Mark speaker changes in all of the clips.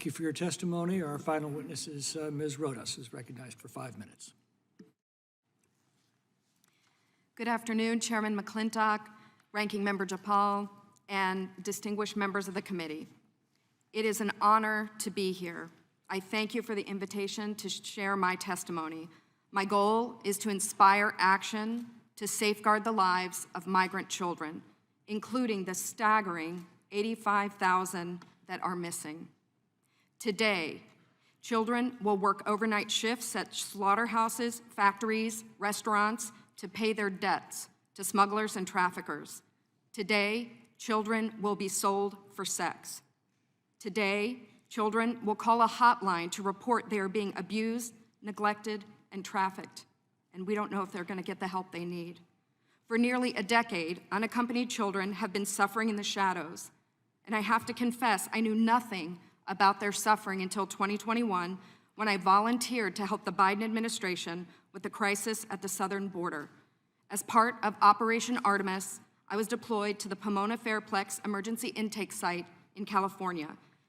Speaker 1: Thank you for your testimony. Our final witness is Ms. Rodas, is recognized for 5 minutes.
Speaker 2: Good afternoon, Chairman McClintock, Ranking Member Japal, and distinguished members of the committee. It is an honor to be here. I thank you for the invitation to share my testimony. My goal is to inspire action to safeguard the lives of migrant children, including the staggering 85,000 that are missing. Today, children will work overnight shifts at slaughterhouses, factories, restaurants to pay their debts to smugglers and traffickers. Today, children will be sold for sex. Today, children will call a hotline to report they are being abused, neglected, and trafficked, and we don't know if they're going to get the help they need. For nearly a decade, unaccompanied children have been suffering in the shadows, and I have to confess, I knew nothing about their suffering until 2021, when I volunteered to help the Biden administration with the crisis at the southern border. As part of Operation Artemis, I was deployed to the Pomona Fairplex Emergency Intake Site in California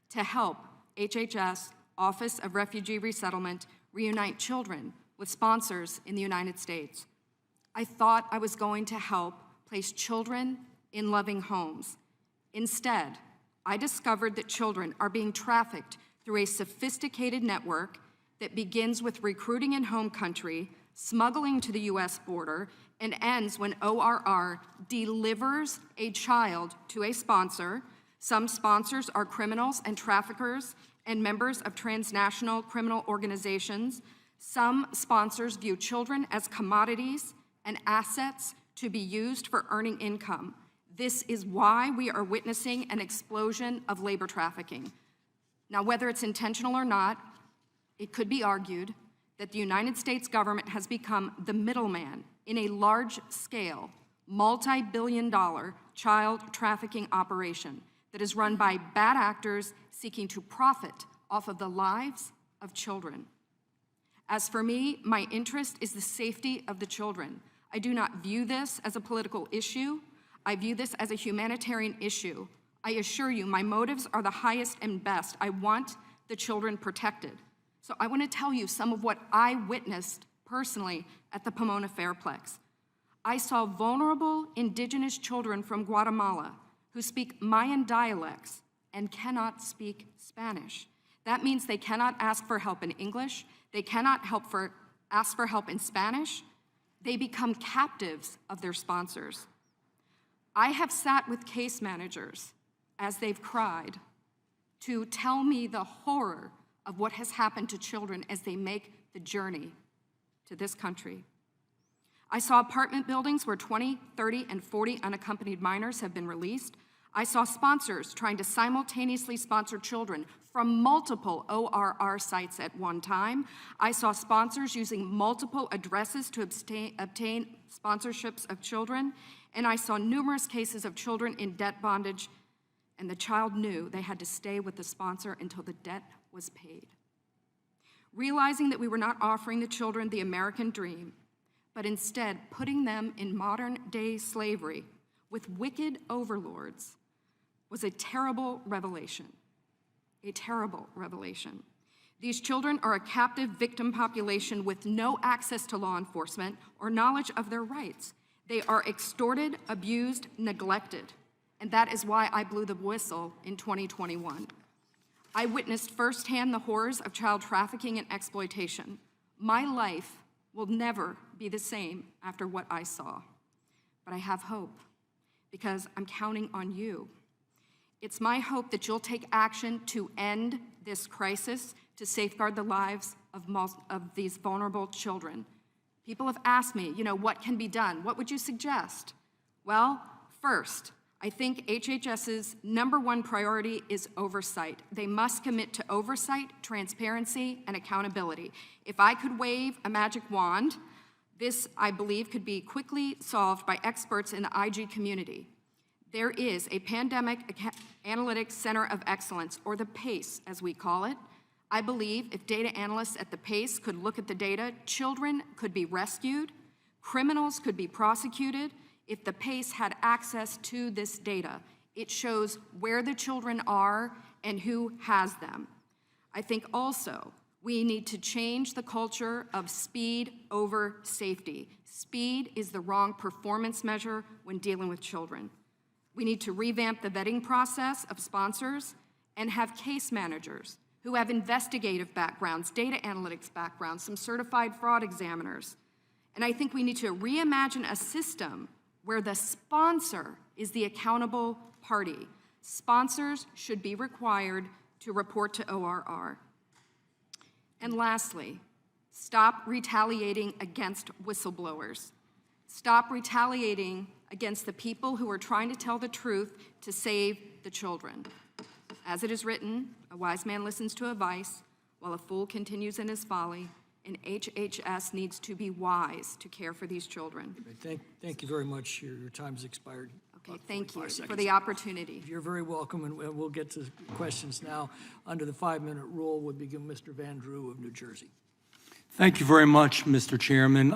Speaker 2: to help HHS, Office of Refugee Resettlement, reunite children with sponsors in the United States. I thought I was going to help place children in loving homes. Instead, I discovered that children are being trafficked through a sophisticated network that begins with recruiting in home country, smuggling to the US border, and ends when ORR delivers a child to a sponsor. Some sponsors are criminals and traffickers and members of transnational criminal organizations. Some sponsors view children as commodities and assets to be used for earning income. This is why we are witnessing an explosion of labor trafficking. Now, whether it's intentional or not, it could be argued that the United States government has become the middleman in a large-scale, multi-billion-dollar child trafficking operation that is run by bad actors seeking to profit off of the lives of children. As for me, my interest is the safety of the children. I do not view this as a political issue. I view this as a humanitarian issue. I assure you, my motives are the highest and best. I want the children protected. So I want to tell you some of what I witnessed personally at the Pomona Fairplex. I saw vulnerable indigenous children from Guatemala who speak Mayan dialects and cannot speak Spanish. That means they cannot ask for help in English, they cannot ask for help in Spanish. They become captives of their sponsors. I have sat with case managers as they've cried to tell me the horror of what has happened to children as they make the journey to this country. I saw apartment buildings where 20, 30, and 40 unaccompanied minors have been released. I saw sponsors trying to simultaneously sponsor children from multiple ORR sites at one time. I saw sponsors using multiple addresses to obtain sponsorships of children. And I saw numerous cases of children in debt bondage, and the child knew they had to stay with the sponsor until the debt was paid. Realizing that we were not offering the children the American dream, but instead putting them in modern-day slavery with wicked overlords was a terrible revelation. A terrible revelation. These children are a captive victim population with no access to law enforcement or knowledge of their rights. They are extorted, abused, neglected, and that is why I blew the whistle in 2021. I witnessed firsthand the horrors of child trafficking and exploitation. My life will never be the same after what I saw, but I have hope because I'm counting on you. It's my hope that you'll take action to end this crisis, to safeguard the lives of these vulnerable children. People have asked me, what can be done? What would you suggest? Well, first, I think HHS's #1 priority is oversight. They must commit to oversight, transparency, and accountability. If I could wave a magic wand, this, I believe, could be quickly solved by experts in the IG community. There is a Pandemic Analytics Center of Excellence, or the PACE, as we call it. I believe if data analysts at the PACE could look at the data, children could be rescued, criminals could be prosecuted. If the PACE had access to this data, it shows where the children are and who has them. I think also we need to change the culture of speed over safety. Speed is the wrong performance measure when dealing with children. We need to revamp the vetting process of sponsors and have case managers who have investigative backgrounds, data analytics backgrounds, some certified fraud examiners. And I think we need to reimagine a system where the sponsor is the accountable party. Sponsors should be required to report to ORR. And lastly, stop retaliating against whistleblowers. Stop retaliating against the people who are trying to tell the truth to save the children. As it is written, a wise man listens to advice, while a fool continues in his folly, and HHS needs to be wise to care for these children.
Speaker 1: Thank you very much. Your time's expired.
Speaker 2: Okay, thank you
Speaker 1: seconds.
Speaker 2: for the opportunity.
Speaker 1: You're very welcome, and we'll get to questions now. Under the 5-minute rule, we'll begin Mr. Van Drew of New Jersey.
Speaker 3: Thank you very much, Mr. Chairman.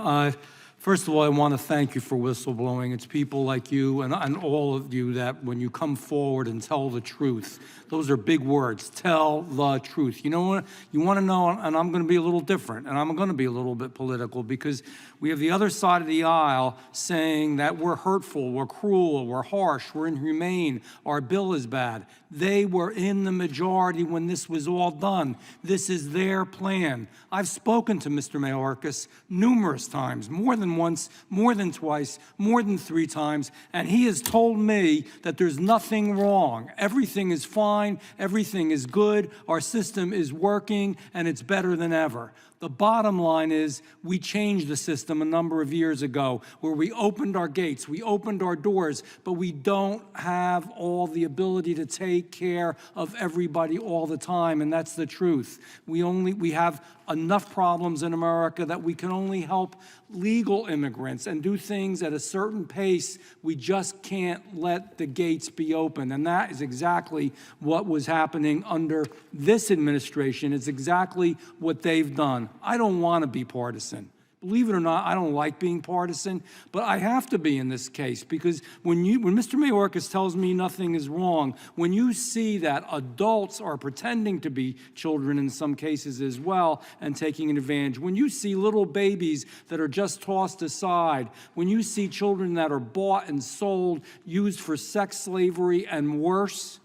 Speaker 3: First of all, I want to thank you for whistleblowing. It's people like you and all of you that when you come forward and tell the truth, those are big words, tell the truth. You know what? You want to know, and I'm going to be a little different, and I'm going to be a little bit political, because we have the other side of the aisle saying that we're hurtful, we're cruel, we're harsh, we're inhumane, our bill is bad. They were in the majority when this was all done. This is their plan. I've spoken to Mr. Mayorkas numerous times, more than once, more than twice, more than 3 times, and he has told me that there's nothing wrong. Everything is fine, everything is good, our system is working, and it's better than ever. The bottom line is we changed the system a number of years ago where we opened our gates, we opened our doors, but we don't have all the ability to take care of everybody all the time, and that's the truth. We have enough problems in America that we can only help legal immigrants and do things at a certain pace. We just can't let the gates be open, and that is exactly what was happening under this administration. It's exactly what they've done. I don't want to be partisan. Believe it or not, I don't like being partisan, but I have to be in this case, because when Mr. Mayorkas tells me nothing is wrong, when you see that adults are pretending to be children in some cases as well and taking advantage, when you see little babies that are just tossed aside, when you see children that are bought and sold, used for sex slavery and worse,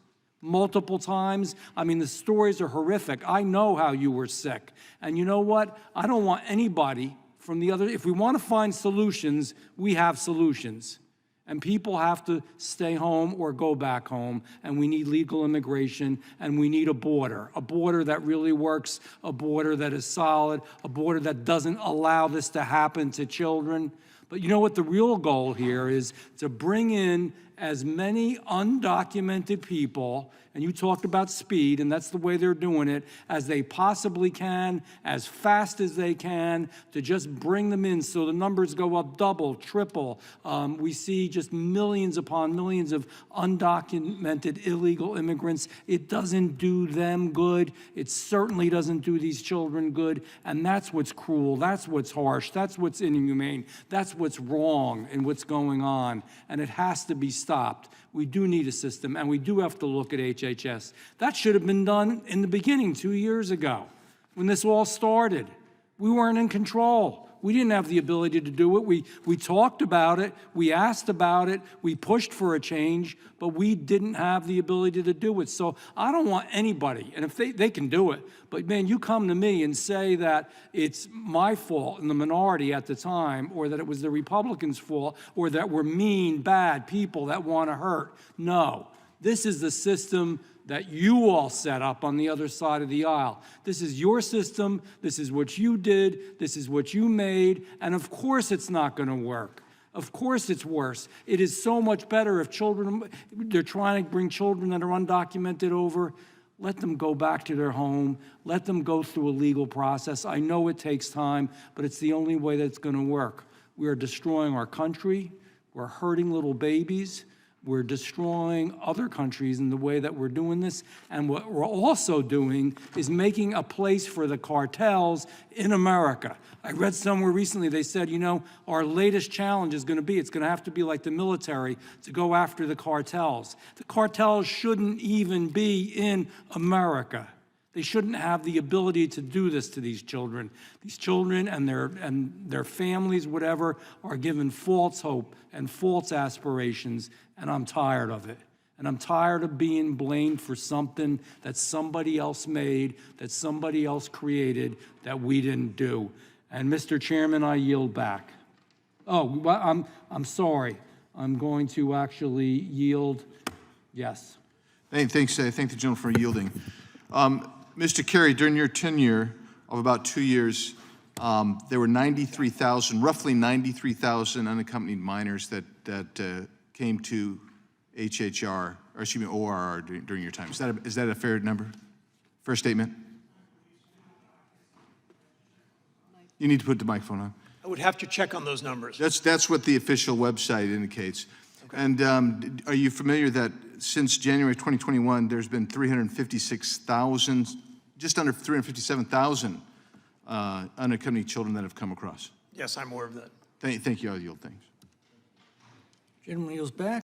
Speaker 3: multiple times. I mean, the stories are horrific. I know how you were sick. And you know what? I don't want anybody from the other, if we want to find solutions, we have solutions. And people have to stay home or go back home, and we need legal immigration, and we need a border that really works, a border that is solid, a border that doesn't allow this to happen to children. But you know what the real goal here is? To bring in as many undocumented people, and you talked about speed, and that's the way they're doing it, as they possibly can, as fast as they can, to just bring them in so the numbers go up double, triple. We see just millions upon millions of undocumented illegal immigrants. It doesn't do them good. It certainly doesn't do these children good, and that's what's cruel, that's what's harsh, that's what's inhumane, that's what's wrong in what's going on, and it has to be stopped. We do need a system, and we do have to look at HHS. That should have been done in the beginning 2 years ago when this all started. We weren't in control. We didn't have the ability to do it. We talked about it. We asked about it. We pushed for a change, but we didn't have the ability to do it. So I don't want anybody, and if they can do it, but man, you come to me and say that it's my fault in the minority at the time, or that it was the Republicans' fault, or that we're mean, bad people that want to hurt. No, this is the system that you all set up on the other side of the aisle. This is your system, this is what you did, this is what you made, and of course it's not going to work. Of course it's worse. It is so much better if they're trying to bring children that are undocumented over. Let them go back to their home. Let them go through a legal process. I know it takes time, but it's the only way that it's going to work. We are destroying our country. We're hurting little babies. We're destroying other countries in the way that we're doing this. And what we're also doing is making a place for the cartels in America. I read somewhere recently, they said, you know, our latest challenge is going to be, it's going to have to be like the military to go after the cartels. The cartels shouldn't even be in America. They shouldn't have the ability to do this to these children. These children and their families, whatever, are given false hope and false aspirations, and I'm tired of it. And I'm tired of being blamed for something that somebody else made, that somebody else created, that we didn't do. And Mr. Chairman, I yield back. Oh, well, I'm sorry. I'm going to actually yield, yes.
Speaker 4: Thanks. I thank the gentleman for yielding. Mr. Kerry, during your tenure of about 2 years, there were roughly 93,000 unaccompanied minors that came to HHR, or excuse me, ORR during your time. Is that a fair number? Fair statement? You need to put the microphone on.
Speaker 5: I would have to check on those numbers.
Speaker 4: That's what the official website indicates. Okay. And are you familiar that since January 2021, there's been 356,000, just under 357,000 unaccompanied children that have come across?
Speaker 5: Yes, I'm aware of that.
Speaker 4: Thank you. I'll yield. Thanks.
Speaker 1: Gentleman yields back.